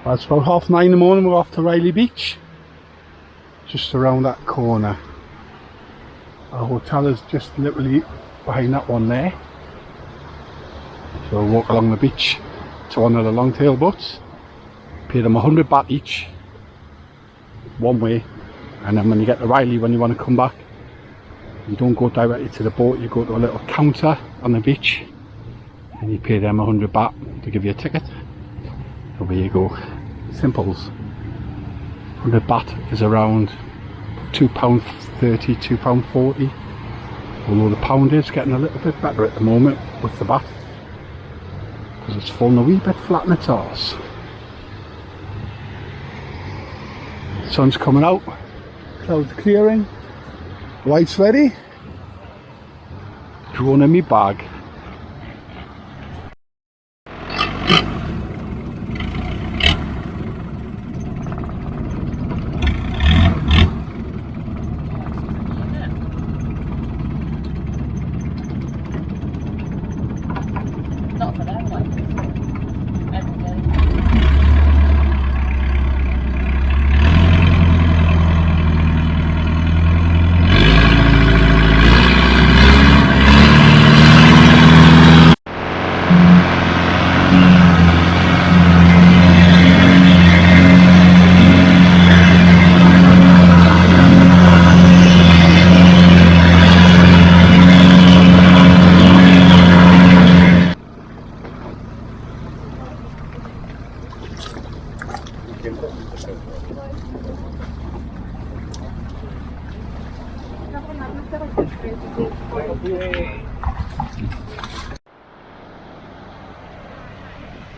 It's about 9:30 in the morning. We're off to Railay Beach, just around that corner. Our hotel is just literally behind that one there. So we'll walk along the beach to one of the long tail boats. Pay them 100 baht each, one way, and then when you get to Railay, when you want to come back, you don't go directly to the boat, you go to a little counter on the beach and you pay them 100 baht to give you a ticket. Over you go. Simples. 100 baht is around £2.30, £2.40. Although the pound is getting a little bit better at the moment with the baht, because it's fallen a wee bit flat in its arse. Sun's coming out, clouds clearing, lights ready, drone in my bag. Not for them, like every day.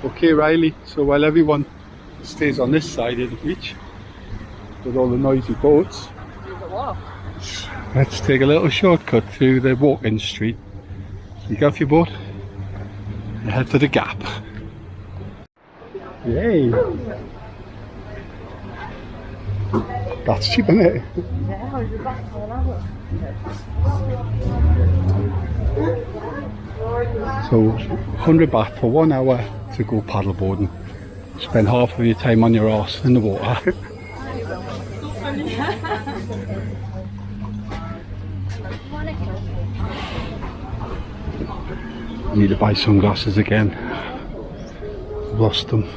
Okay, Riley, so while everyone stays on this side of the beach with all the noisy boats, let's take a little shortcut through the walking street. You get off your boat and head for the gap. Yay! That's cheap, isn't it? So 100 baht for 1 hour to go paddleboarding. Spend half of your time on your arse in the water. I need to buy sunglasses again. I've lost them.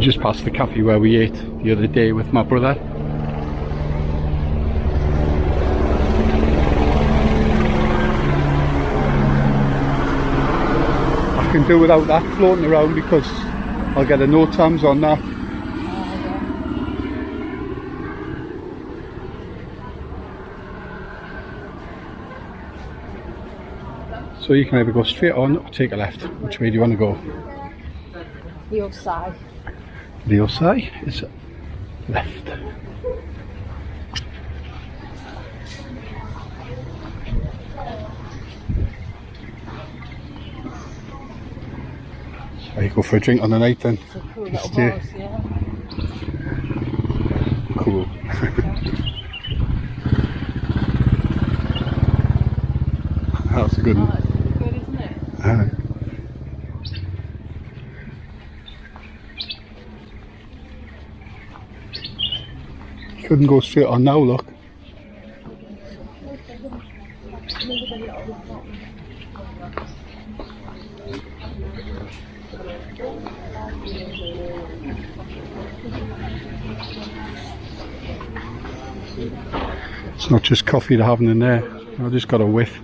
Just past the cafe where we ate the other day with my brother. I can do without that floating around because I'll get a no terms on that. So you can either go straight on or take a left. Which way do you want to go? The other side. The other side is left. So you go for a drink on the night then. It's a cool little Stay. house, yeah. Cool. That's a good one. It's good, isn't it? Couldn't go straight on now, look. It's not just coffee they're having in there. I just got a whiff.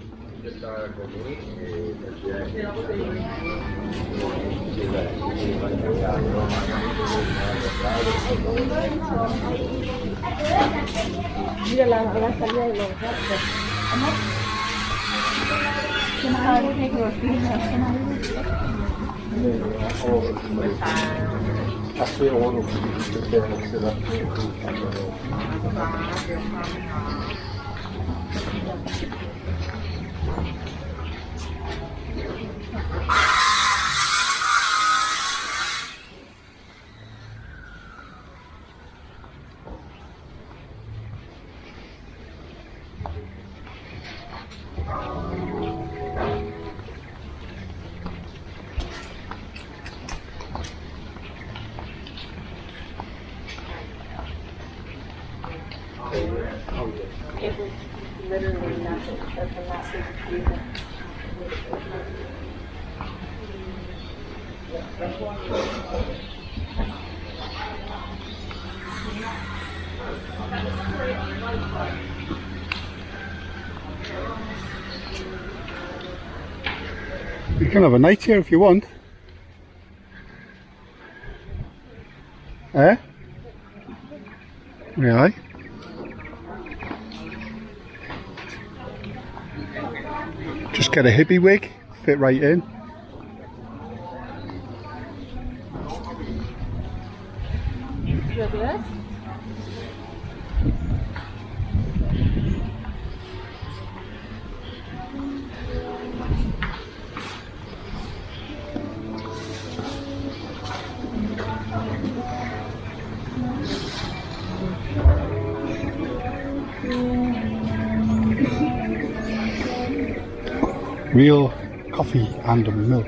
It was literally nothing but the massive view. You can have a night here if you want. Eh? Really? Just get a hippie wig, fit right in. Yes? Real coffee and milk.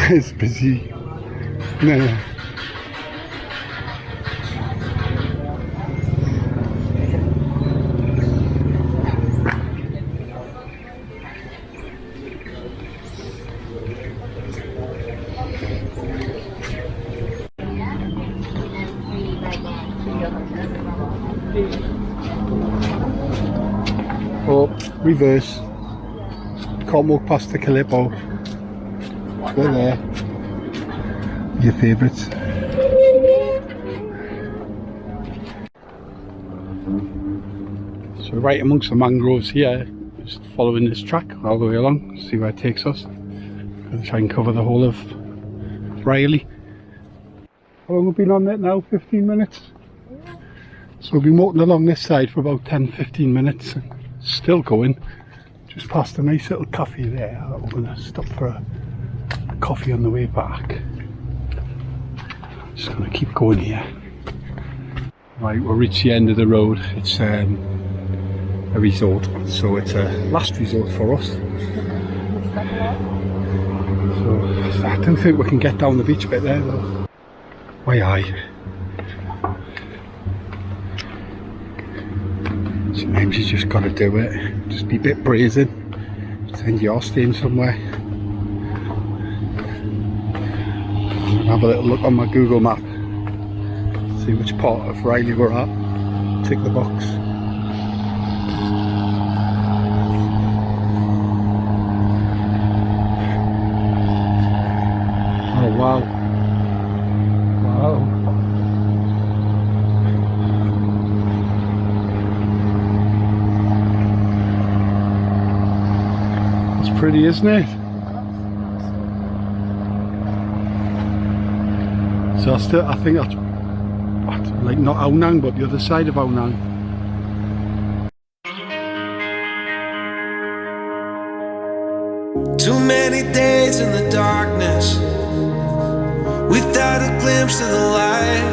It's busy. No. Oh, reverse. Can't walk past the Calippo. They're there. Your favourites. So we're right amongst the mangroves here, just following this track all the way along, see where it takes us. Gonna try and cover the whole of Railay. How long have we been on it now? 15 minutes? So we've been walking along this side for about 10-15 minutes. Still going. Just past a nice little cafe there. We're going to stop for a coffee on the way back. Just going to keep going here. Right, we'll reach the end of the road. It's a resort, so it's a last resort for us. So I don't think we can get down the beach bit there though. Why aye. Sometimes you just gotta do it. Just be a bit brazen. Pretend you're staying somewhere. Have a little look on my Google map. See which part of Railay we're at. Tick the box. Oh wow. Wow. Pretty, isn't it? So I think that's like not Aonang, but the other side of Aonang. Too many days in the darkness without a glimpse of the light.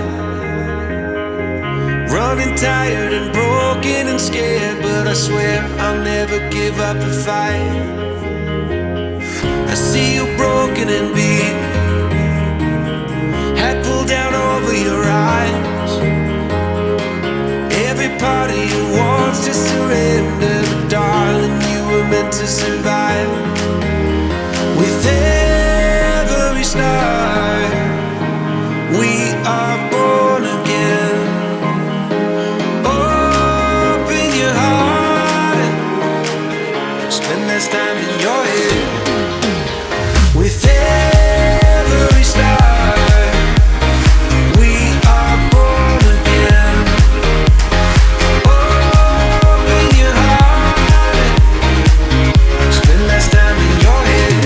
Running tired and broken and scared, but I swear I'll never give up the fight. I see you broken and beat, head pulled down over your eyes. Every part of you wants to surrender, but darling, you were meant to survive. With every star, we are born again. Open your heart, spend less time in your head. With every star, we are born again. Open your heart, spend less time in your head.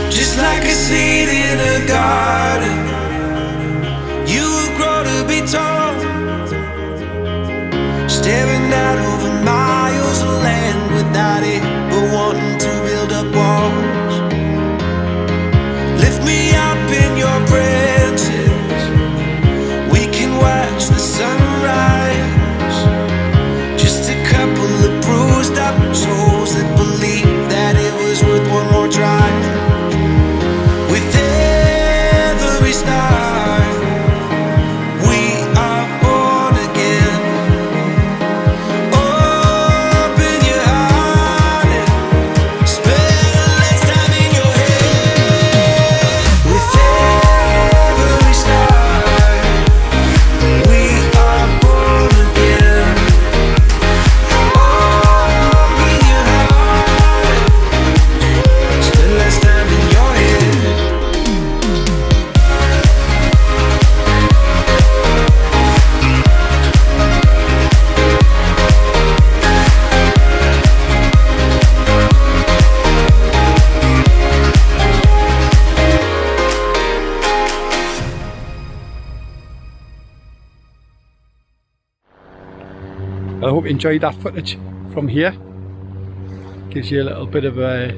Just like a seed in a garden, you will grow to be tall, staring out over miles of land without it, but wanting to build up walls. I hope you enjoyed that footage from here. Gives you a little bit of a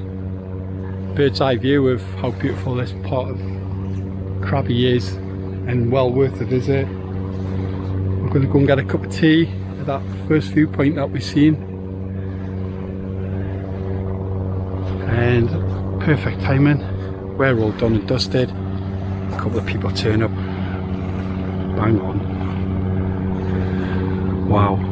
bird's eye view of how beautiful this part of Krabi is, and well worth the visit. We're going to go and get a cup of tea at that first viewpoint that we've seen, and perfect timing. We're all done and dusted. A couple of people turn up. Bang on. Wow.